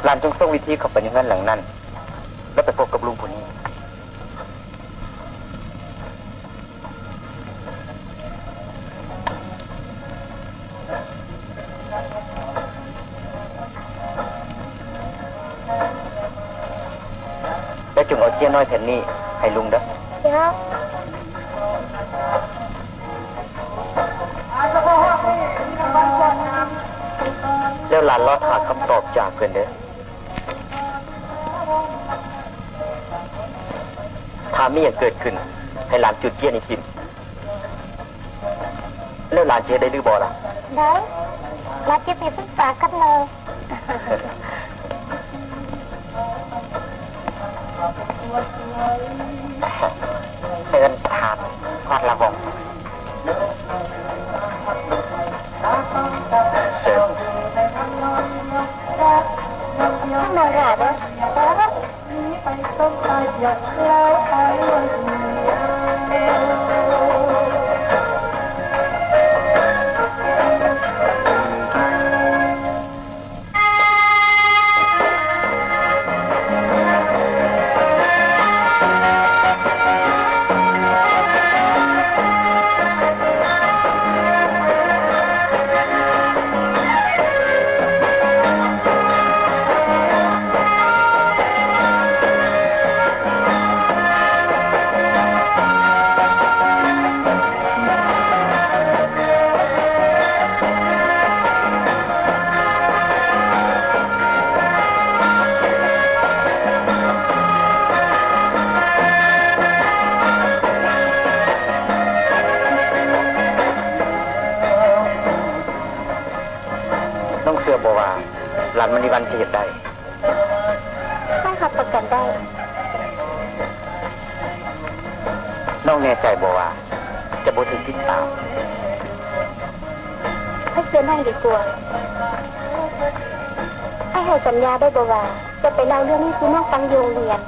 หลานจงส่งวิธีเข้าไปในเงินหลังนั้นแล้วไปพบกับลุงผู้นี้แล้วจงเอาเจี้ยน้อยแผ่นนี้ให้ลุงเด้อแล้วหลานรอหาคำตอบจากเพื่อนเด้อถ้ามีอย่างเกิดขึ้นให้หลานจุดเจี้ยนอีกทีแล้วหลานจะได้หรือบ่ล่ะได้หลานจะไปปรึกษากันเลยเชิญทานวาดละวงเชิญข้างในหลานเนี่ยไปต้มตายอยากเล่าไปวันเสื้อบัวหลานมณีวันจะเห็นได้ต้องขับประกันได้น้องแน่ใจบัวจะบ่ถึงติดตามให้เสียนั่งดีกว่าให้สัญญาได้บัวจะไปเล่าเรื่องนี้สู่น้องฟังโยงเรียน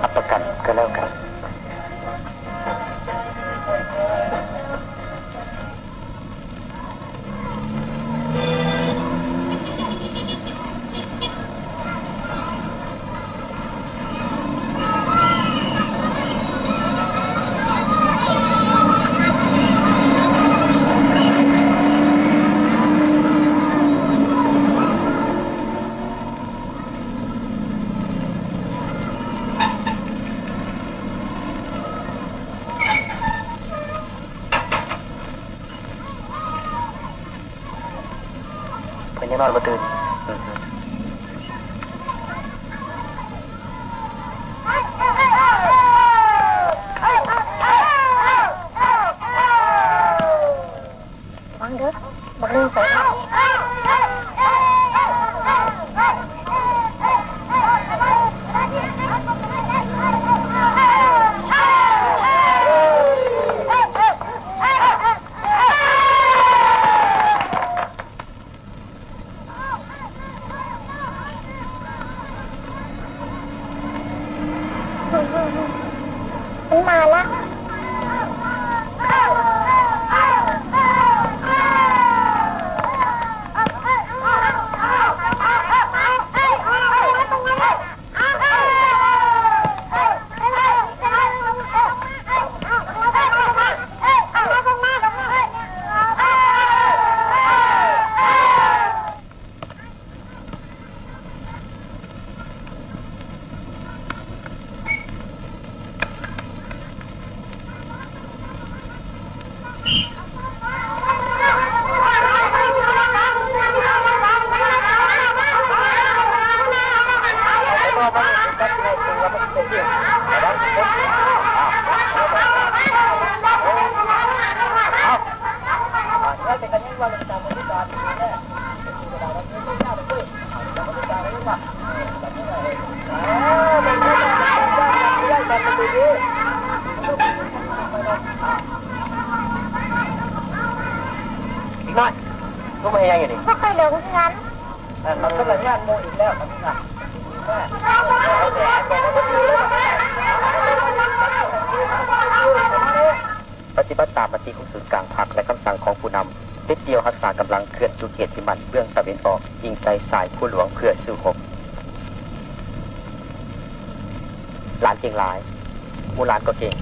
อับประกันก็แล้วกันนอนมาตื่นฟังเด้อบักลืมใส่มาละอีกหน่อยลูกไม่ยังอยู่นี่ไม่ค่อยเร็วงั้นมันก็เลยงานโมอีกแล้วครับนี่นะ สั่งของผู้นำติดเดียวรักษากำลังเคลื่อนสู่เขตที่มันเบื้องตะวันออกยิงใส่สายผู้หลวงเพื่อสู้รบหลานเก่งหลายหมู่หลานก็เก่ง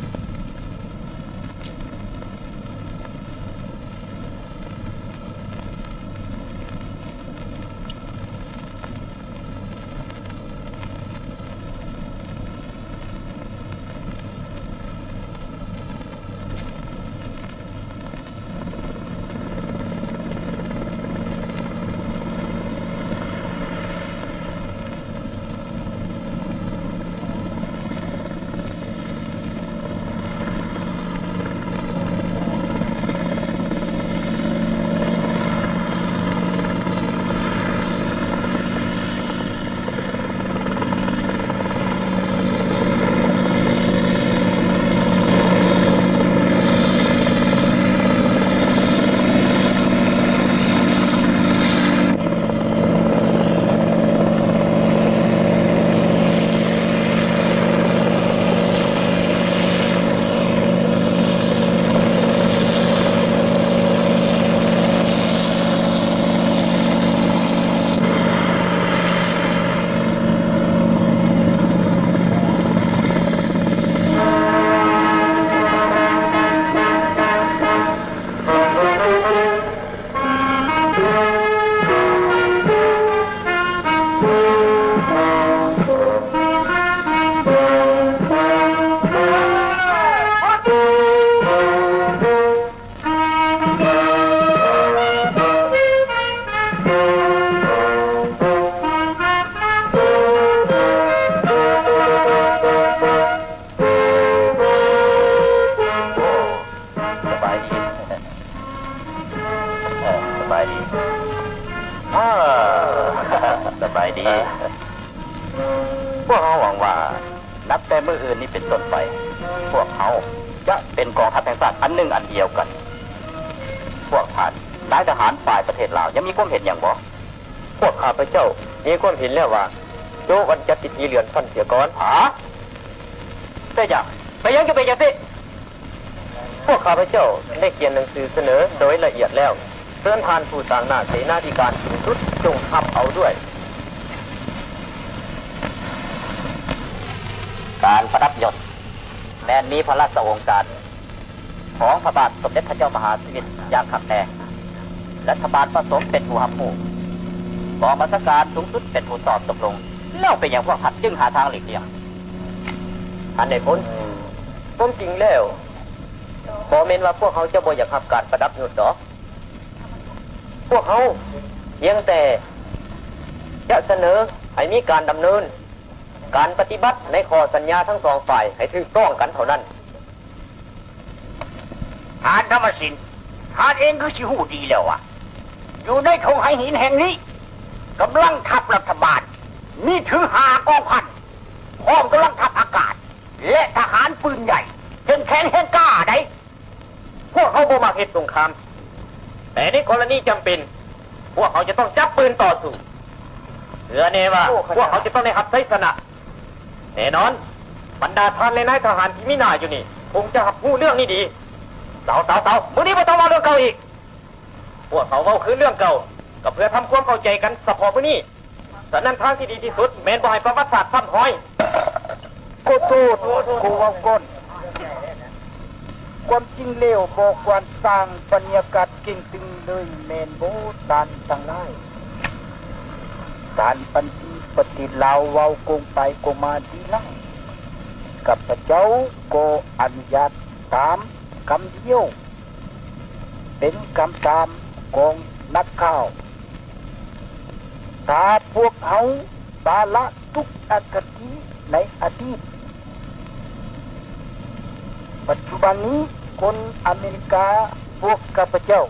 สบายดีพวกเขาหวังว่านับแต่เมื่ออื่นนี้เป็นต้นไปพวกเขาจะเป็นกองทัพแห่งชาติอันหนึ่งอันเดียวกันพวกท่านนายทหารฝ่ายประเทศลาวยังมีความเห็นอย่างบ่พวกข้าพเจ้ามีความเห็นแล้วว่าโยวันจัดพิธีเลื่อนฟันเสียก่อนแต่อย่างไปยังจะไปยังสิพวกข้าพเจ้าได้เขียนหนังสือเสนอโดยละเอียดแล้วเตือนทานผู้ต่างหน้าเสนาธิการสูงสุดจงทำเอาด้วยการประดับยศแม้มีพระราชโองการของพระบาทสมเด็จพระเจ้ามหาสิริอย่างขับแน่รัฐบาลผสมเป็นผู้หับผู้กองบัญชาการสูงสุดเป็นผู้ตอบตกลงแล้วเป็นอย่างพวกขัดจึงหาทางหลีกเลี่ยงอันในพ้นผมจริงแล้วขอเมนว่าพวกเขาจะบ่อยากขับการประดับยศหรอพวกเขาเพียงแต่จะเสนอให้มีการดำเนินการปฏิบัติในข้อสัญญาทั้งสองฝ่ายให้ถูกต้องกันเท่านั้นทานธรรมสินทานเองก็ชิหูดีแล้วอ่ะอยู่ในทงไหหินแห่งนี้กำลังทัพรัฐบาลมีถึง5 กองพันพร้อมกำลังทัพอากาศและทหารปืนใหญ่เห็นแขนเห็นกล้าได้พวกเขาบ่มาเหตุสงครามแต่ในกรณีจำเป็นพวกเขาจะต้องจับปืนต่อสู้เพื่อเนว่าพวกเขาจะต้องได้หับไทยชนะแน่นอนบรรดาท่านและนายทหารที่มีหน้าอยู่นี่คงจะหับหู้เรื่องนี้ดีเต่ามื้อนี้ไม่ต้องมาเรื่องเก่าอีกพวกเขาเว้าคือเรื่องเก่าก็เพื่อทำความเข้าใจกันเฉพาะมื้อนี้แต่นั้นทางที่ดีที่สุดแม้นบ่ให้ประวัติศาสตร์ซ้ำห้อยกูตูดกูว่าก้นความจริงเลวบอกควรสร้างบรรยากาศเก่งตึงเลยแมนโบตันทั้งหลายการปฏิลาวเว้ากงไปกงมาดีนักกับพระเจ้าก็อนุญาตตามคำเดียวเป็นคำตามกองนักข่าวถ้าพวกเขาบาละทุกอคติในอดีตปัจจุบันนี้คนอเมริกาพวกข้าพเจ้า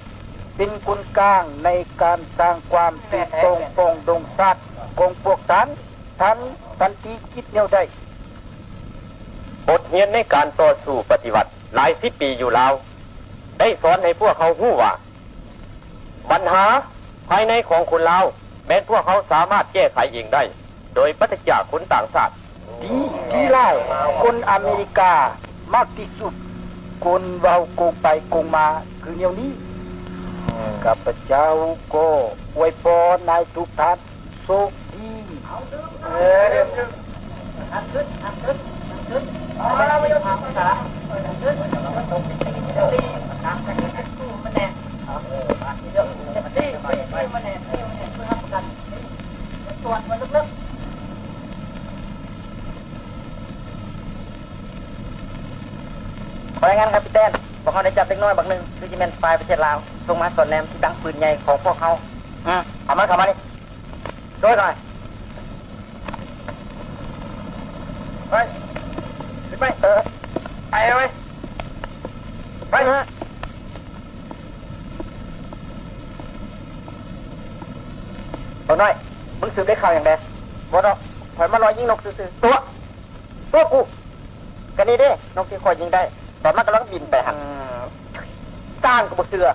เป็นคนกลางในการสร้างความถูกต้องปองดงชาติของพวกท่านสันติคิดแนวใดบทเรียนในการต่อสู้ปฏิวัติหลาย10 ปีอยู่แล้วได้สอนให้พวกเขารู้ว่าปัญหาภายในของคนลาวแม้พวกเขาสามารถแก้ไขเองได้โดยปฏิจากคนต่างชาติที่ไล่คนอเมริกามากที่สุดคนเว้าโกงไปโกงมาคือแนวนี้ ข้าพเจ้าก็อวยพรนายทุกท่านโชคดีขอรายงานครับพี่เต้นบอกเขาได้จับเด็กน้อยบักหนึ่งคือจิเมนสปายประเทศลาวส่งมาสอนแนมที่ดังปืนใหญ่ของพวกเขาเอามานี่ด้วยหน่อยไปไปไปเลยไปฮะบอกหน่อยมึงสืบได้ข่าวอย่างไรบอกเราถอยมารอยิงนกซื่อตัวกูกันนี่ดินกที่คอยยิงได้ตอนมันกำลังบินไปหักสร้างกับบเสือ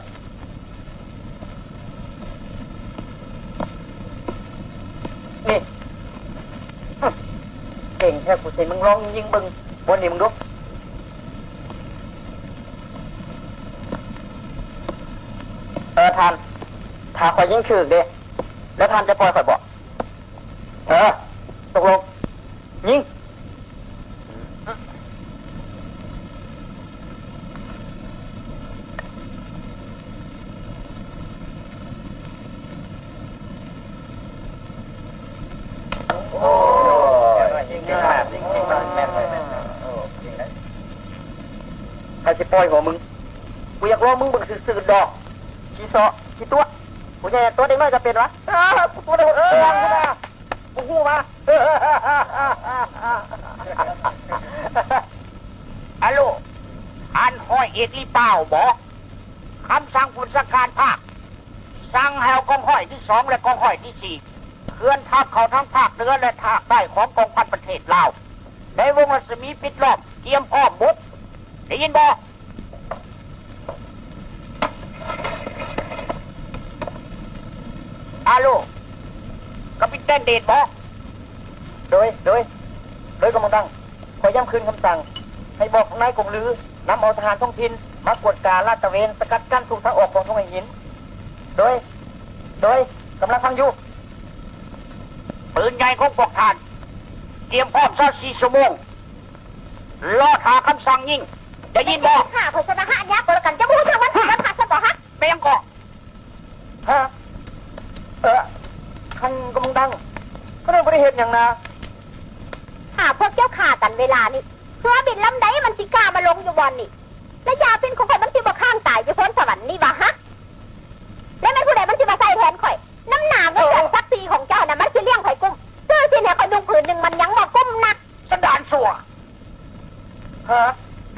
นี่เก่งแค่กูเสียมึงลองยิงบึงบนนี่มึงดูทานถ้าคอยยิงถือเด้แล้วทานจะปล่อยคอยบอกตกลงยิงใครจะปล่อยหัวมึงกูอยากรอมึงบึงสื่อดอกชี้ซอชี้ตัวกูใหญ่ตัวเด็กน้อยจะเป็นวะกูตัวเด็กกูหูมาฮัลโหลอันห้อยเอกลีเป้าบอกคำสั่งผู้สังการภาคสั่งแหวกองห้อยที่2และกองห้อยที่4เคลื่อนทัพเขาทั้งภาคเหนือและภาคใต้ของกองพันประเทศลาวในวงรัศมีปิดล้อมเตรียมพร้อมบุกได้ยินบ่ฮัลโหลกัปตันเดชบอกโดยกำลังดังขอย้ำคืนคำสั่งให้บอกนายกงลือนำเอาทหารท้องถิ่นมากวดการลาดตระเวนสกัดกั้นทุกทางออกของท้องหินโดยกำลังฟังอยู่ปืนใหญ่ของพวกท่านเตรียมพร้อม24 ชั่วโมงรอหาคำสั่งยิงได้ยินบ่ค่ะพอชนะฮะยักษ์ตัวกันจะพูดทางวันที่ขาดสมองฮะไปยังก่อท่านกำลังดังก็เรื่องบริเหตุอย่างนาพวกเจ้าขากันเวลานี่เพื่อบินลำใดมันสิกล้ามาลงอยู่บอนนี่และยาเป็นของข่อยมันสิบ่ข้างตายอยู่พ้นสวรรค์นี่วะฮะแล้วมันผู้ใดมันสิมาใส่แทนข่อยน้ำหนาเงินสักปีของเจ้าน่ะมันสิเลี้ยงข่อยกุ้มเสื้อสิเนี่ยข่อยนุ่งผืนหนึ่งมันยังบ่กุ้มนักสันดานสัว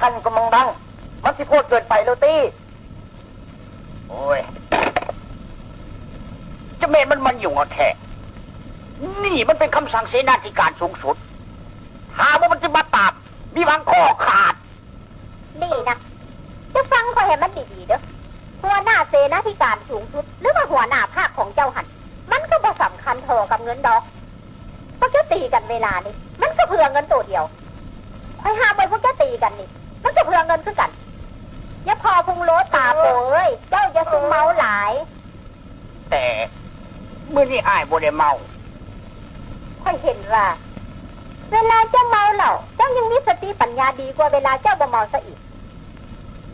ท่านกำลังดังมันสิโพดเกินไปแล้วตี้โอ้ยจะเมนมันอยู่อ่ะแท้นี่มันเป็นคำสั่งเสนาธิการสูงสุดหาว่ามันจะมาตามมีหวังคอขาดนี่นะจะฟังข่อยให้มันดีๆเด้อหัวหน้าเสนาธิการสูงสุดหรือว่าหัวหน้าภาคของเจ้าหันมันก็บ่สำคัญเท่ากับเงินดอกพวกเจ้าตีกันเวลานี่มันก็เพื่อเงินตัวเดียวข่อยหาไปพวกเจ้าตีกันนี่มันก็เพื่อเงินคือกันอย่าพอพุงโลตาโปยเจ้าจะซึมเมาหลายแต่เมื่อนี้อ้ายบ่ได้เมาค่อยเห็นว่าเวลาเจ้าเมาเหล่าเจ้ายังมีสติปัญญาดีกว่าเวลาเจ้าบ่เมาซะอีก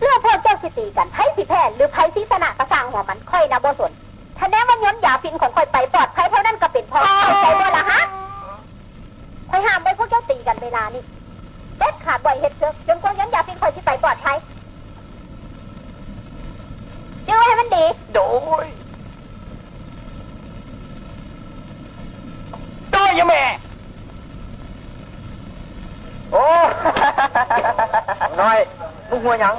เรื่องพวกเจ้าสิตีกันไพ่สิแพ้หรือไพ่สิชนะกระสร้างหัวมันค่อยนะบ่สนถ้าแน่ว่าย้อนยาพินของค่อยไปปลอดภัยเท่านั้นก็เป็นพอใจบ่ล่ะฮะค่อยห้ามไว้พวกเจ้าตีกันเวลานี้เด็ดขาดบ่อยเฮ็ดเถอะจนกว่าย้อนยาพินค่อยสิไปปลอดภัยดูให้มันดีโดยยังแม่โอ้น้อยมึงหัวยัง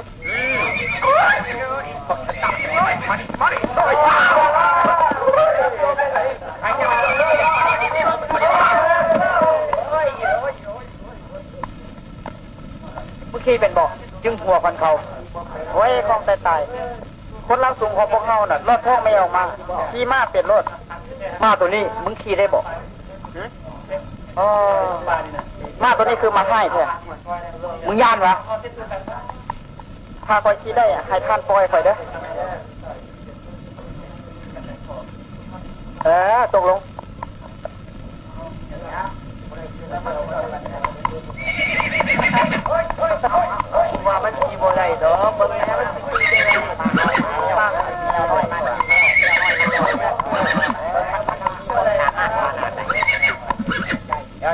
มึงขี้เป็นบอกจึงหัวพันเขาโอ้ยคลองตายคนรักสูงของพวกเฮาน่ะรถท้องไม่ออกมาขี่ม้าเปลี่ยนรถม้าตัวนี้มึงขี่ได้บอกม้าตัวนี้คือมาให้แท้มึงย่านวะถ้าคอยขี่ได้ให้ท่านปล่อยคอยเด้อ ตกลงว่ามันมีบ่ได้ดอกเบิ่งแม่มันสิได้เดี๋ยว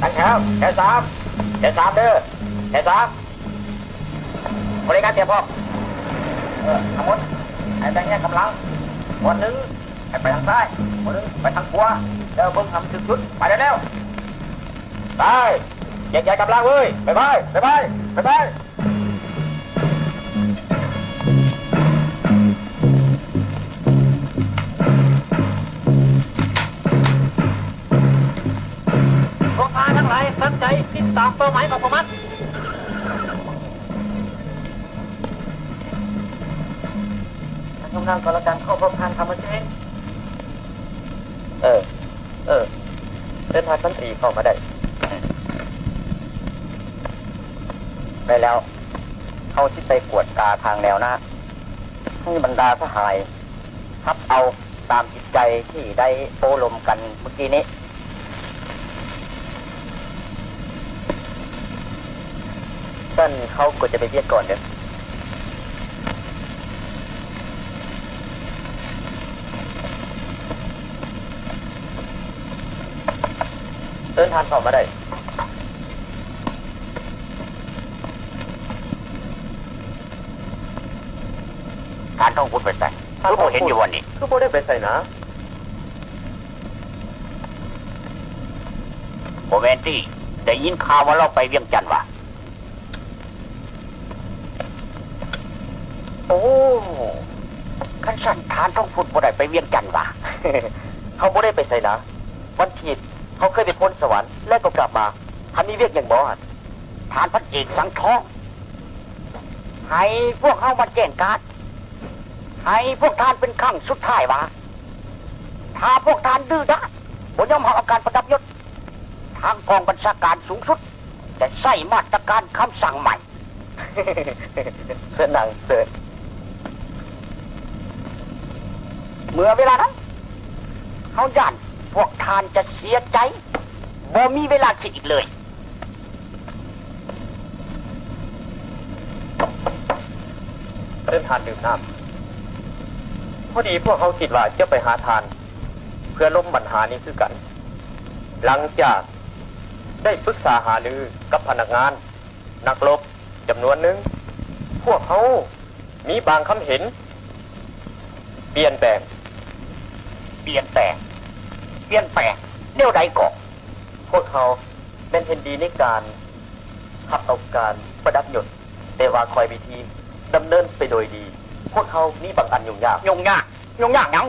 ตั้งแถวแถวสามเด้อแถวสามบริการเตรียมพร้อมทั้งหมดให้แบ่งแยกกำลังคนหนึ่งให้ไปทางซ้ายคนหนึ่งไปทางขวาเดี๋ยวเบิ่งทำจุดไปเร็วๆไปแยกกำลังเว้ยไป พวกพาทั้งหลายตั้งใจติดตามเป้าหมายของพวกมันทำงานก่อนละกันเข้าพบทานทำมันเองเดินทางชั้นสี่เข้ามาได้แล้วเข้าที่ไปกวดกาทางแนวหน้าให้บรรดาทหารทับเอาตามจิตใจที่ได้โต้ลมกันเมื่อกี้นี้ท่านเขาก็จะไปเรียกก่อนเด้อเดินทางเข้ามาได้ทานต้องพูดไปใส่คือผมเห็นอยู่วันนี้คือผมได้ไปใส่นะโอเวนตี้ได้ยินข่าวว่าเราไปเวียงจันทร์วะโอ้ขันสันทานต้องพูดบ่ได้ไปเวียงจันทร์วะ เขาบ่ได้ไปใส่นะวันฉีดเขาเคยไปพ้นสวรรค์แล้วก็กลับมาทำมีเวียกอย่างบ่ทานพันเอกสังทองให้พวกเขามาแจ้งการให้พวกทานเป็นขั้งสุดท้ายวะถ้าพวกทานดื้อด้านบ่ยอมรับอาการประดับยศทางกองบัญชาการสูงสุดจะใส่มาตรการคำสั่งใหม่ เสนางเสนเมื่อเวลานั้น เขาย่านพวกทานจะเสียใจบ่มีเวลาคิดอีกเลย เดินทานดื่มน้ำพอดีพวกเขาคิดว่าจะไปหาทาน เพื่อล้มปัญหานี้คือกัน หลังจากได้ปรึกษาหารือกับพนักงาน นักรบจำนวนหนึ่งพวกเขามีบางคำเห็น เปลี่ยนแปลง เปลี่ยนแปลงเดี๋ยวใดก่อน พวกเขาเป็นเห็นดีในการขับเอาการประดับยศแต่ว่าคอยวิธีดำเนินไปโดยดี พวกเขานี่บางอันยุ่งยาก ยุ่งยากยัง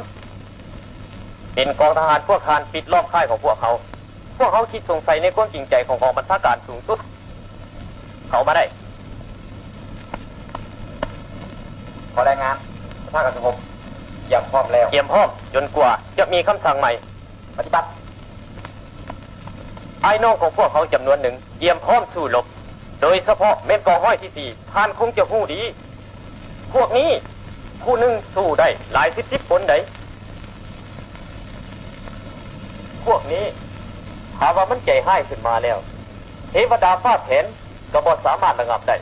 เป็นกองทหารพวกทานปิดล้อมค่ายของพวกเขา พวกเขาคิดสงสัยในความจริงใจของกองบัญชาการสูงสุด เขามาได้ ขอรายงานสภาพการสงบอย่างพร้อมแล้ว เตรียมพร้อมจนกว่าจะมีคำสั่งใหม่ ปฏิบัติ ไอ้น้องของพวกเขาจำนวนหนึ่งเตรียมพร้อมสู้รบ โดยเฉพาะเม็ดกองห้อยที่สี่ท่านคงจะหู้ดี พวกนี้ผู้หนึ่งสู้ได้หลายสิบคนได้พวกนี้หาว่ามันใจให้ขึ้นมาแล้ว เทวดาฟาดแผนก็บ่สามารถระงับได้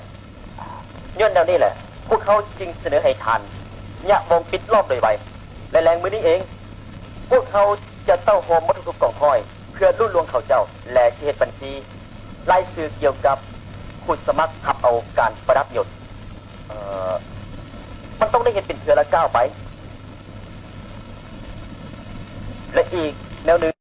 ย้อนแนวนี้แหละ พวกเขาจึงเสนอให้ทานเนี่ยมองปิดรอบโดยไวและแรงมือนี้เอง พวกเขาจะเต้าโฮมวัตถุกกองคอย เพื่อรุ่นลวงเขาเจ้า และเหตุบัญชีไล่ซื้อเกี่ยวกับผู้สมัครขับเอาการประดับยศมันต้องได้เห็นเป็นเทือละก้าวไป และอีกแนวหนึ่ง